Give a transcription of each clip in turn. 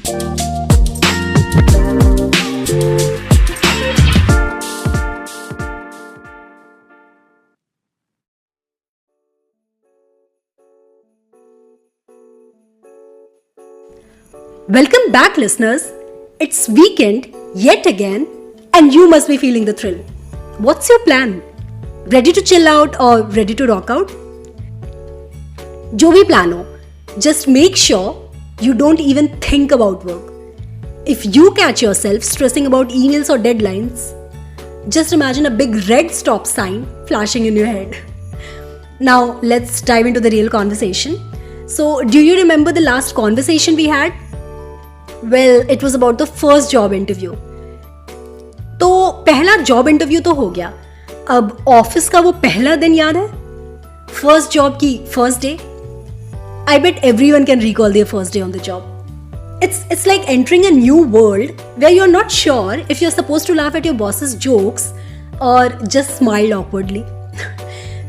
Welcome back, listeners. It's weekend yet again, and you must be feeling the thrill. What's your plan? Ready to chill out or ready to rock out? जो भी plan हो, just make sure you don't even think about work. If you catch yourself stressing about emails or deadlines, just imagine a big red stop sign flashing in your head. Now, let's dive into the real conversation. So, do you remember the last conversation we had? Well, it was about the first job interview. तो पहला job interview तो हो गया. अब office का वो पहला दिन याद है? फर्स्ट जॉब की first day. I bet everyone can recall their first day on the job. It's like entering a new world where you're not sure if you're supposed to laugh at your boss's jokes or just smile awkwardly.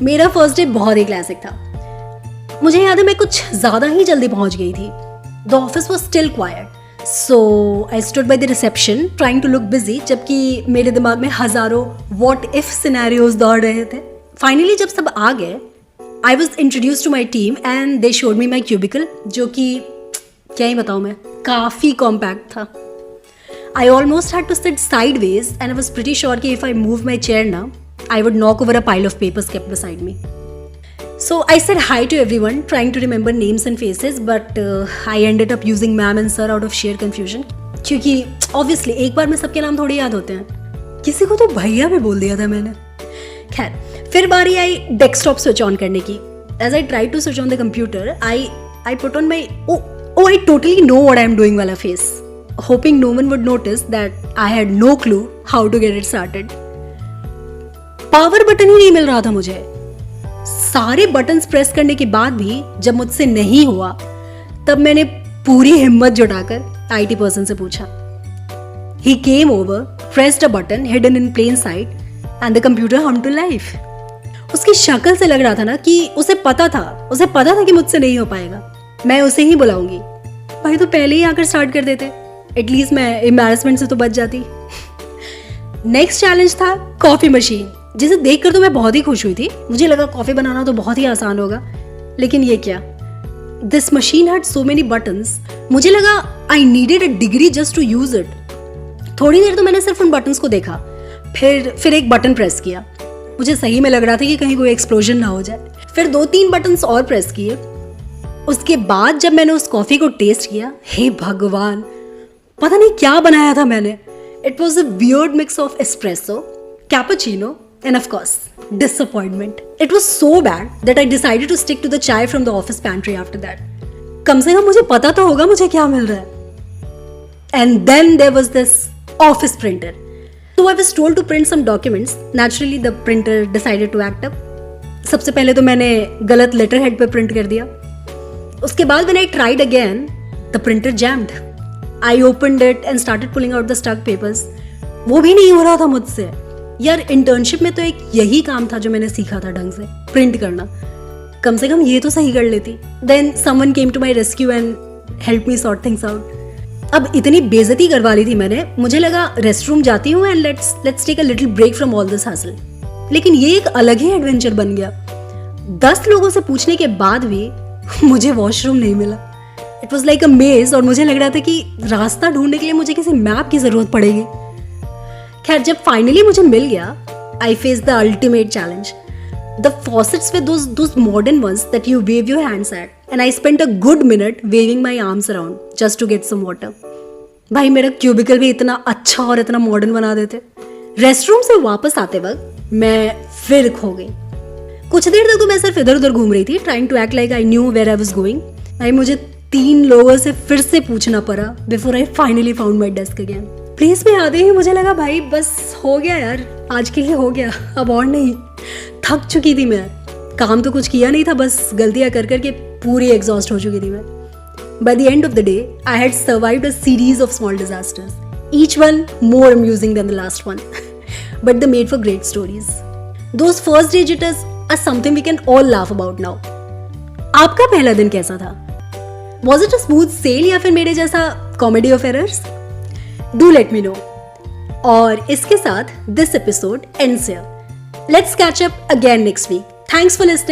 मेरा first day बहुत ही classic था. मुझे याद है मैं कुछ ज़्यादा ही जल्दी पहुंच गई थी. The office was still quiet. So I stood by the reception trying to look busy, जबकि मेरे दिमाग में हज़ारों what if scenarios दौड़ रहे थे. Finally जब सब आ गए, I was introduced to my team and they showed me my cubicle, जो कि क्या ही बताऊँ मैं, काफ़ी compact था. I almost had to sit sideways and I was pretty sure कि if I moved my chair now, I would knock over a pile of papers kept beside me. So I said hi to everyone, trying to remember names and faces, but I ended up using ma'am and sir out of sheer confusion. क्योंकि obviously एक बार में सबके नाम थोड़ी याद होते हैं. किसी को तो भैया भी बोल दिया था मैंने. खैर, फिर बारी आई डेस्कटॉप स्विच ऑन करने की. As I tried to switch on the computer, I put on my oh I totally know what I am doing वाला face, hoping no one would notice that I had no clue how to get it started. Power button ही नहीं मिल रहा था मुझे. सारे buttons press करने के बाद भी जब मुझसे नहीं हुआ, तब मैंने पूरी हिम्मत जुटाकर आईटी पर्सन से पूछा. He came over, pressed a button hidden in plain sight, and the computer hummed to life. उसकी शक्ल से लग रहा था ना कि उसे पता था कि मुझसे नहीं हो पाएगा. मैं उसे ही बुलाऊंगी. भाई तो पहले ही आकर स्टार्ट कर देते, एटलीस्ट मैं एम्बैरेसमेंट से तो बच जाती. नेक्स्ट चैलेंज था कॉफी मशीन, जिसे देखकर तो मैं बहुत ही खुश हुई थी. मुझे लगा कॉफी बनाना तो बहुत ही आसान होगा, लेकिन ये क्या, this machine had so many buttons. मुझे लगा I needed a degree just to use it. थोड़ी देर तो मैंने सिर्फ उन बटन्स को देखा, फिर एक बटन प्रेस किया. मुझे सही में लग रहा था कि कहीं कोई एक्सप्लोजन ना हो जाए. फिर 2-3 बटन्स और प्रेस किए. उसके बाद जब मैंने उस कॉफी को टेस्ट किया, हे भगवान, पता नहीं क्या बनाया था मैंने. It was a weird mix of espresso, cappuccino, and of course, disappointment. It was so bad that I decided to stick to the chai from the office pantry after that. कम से कम मुझे पता तो होगा मुझे क्या मिल रहा है. And then there was this office printer. So I was told to print some documents. Naturally, the printer decided to act up. सबसे पहले तो मैंने गलत लेटर हेड पे प्रिंट कर दिया. उसके बाद when I tried again, the printer jammed. I opened it and started pulling out the stuck papers. वो भी नहीं हो रहा था मुझसे. यार, इंटर्नशिप में तो एक यही काम था जो मैंने सीखा था ढंग से, प्रिंट करना. कम से कम ये तो सही कर लेती. Then someone came to my rescue and help me sort things out. अब इतनी बेइज्जती करवा ली थी मैंने, मुझे लगा रेस्ट रूम जाती हूँ and let's take a little break from all this hustle. लेकिन ये एक अलग ही एडवेंचर बन गया. 10 लोगों से पूछने के बाद भी मुझे वॉशरूम नहीं मिला. इट वॉज लाइक अ मेज और मुझे लग रहा था कि रास्ता ढूंढने के लिए मुझे किसी मैप की जरूरत पड़ेगी. खैर, जब फाइनली मुझे मिल गया, I face the ultimate challenge. The faucets were those modern ones that you wave your hands at, and I spent a good minute waving my arms around just to get some water. भाई, मेरा cubicle भी इतना अच्छा और इतना modern बना देते. Restroom से वापस आते वक्त मैं फिर खो गई. कुछ देर तक तो मैं सिर्फ इधर उधर घूम रही थी, trying to act like I knew where I was going. भाई, मुझे 3 लोगों से फिर से पूछना पड़ा before I finally found my desk again. Place में आते ही मुझे लगा भाई बस हो गया यार, आज के लिए हो गया, अब और नहीं. थक चुकी थी मैं. काम तो कुछ किया नहीं था, बस गलतियां कर करके पूरी एग्जॉस्ट हो चुकी थी मैं. By the end of the day, I had survived a series of small disasters, each one more amusing than the last one. But they made for great stories. Those first day jitters are something we can all laugh about now. आपका पहला दिन कैसा था? Was it a smooth sail या फिर मेरे जैसा comedy of errors? Do let me know. और इसके साथ this episode ends here. Let's catch up again next week. Thanks for listening.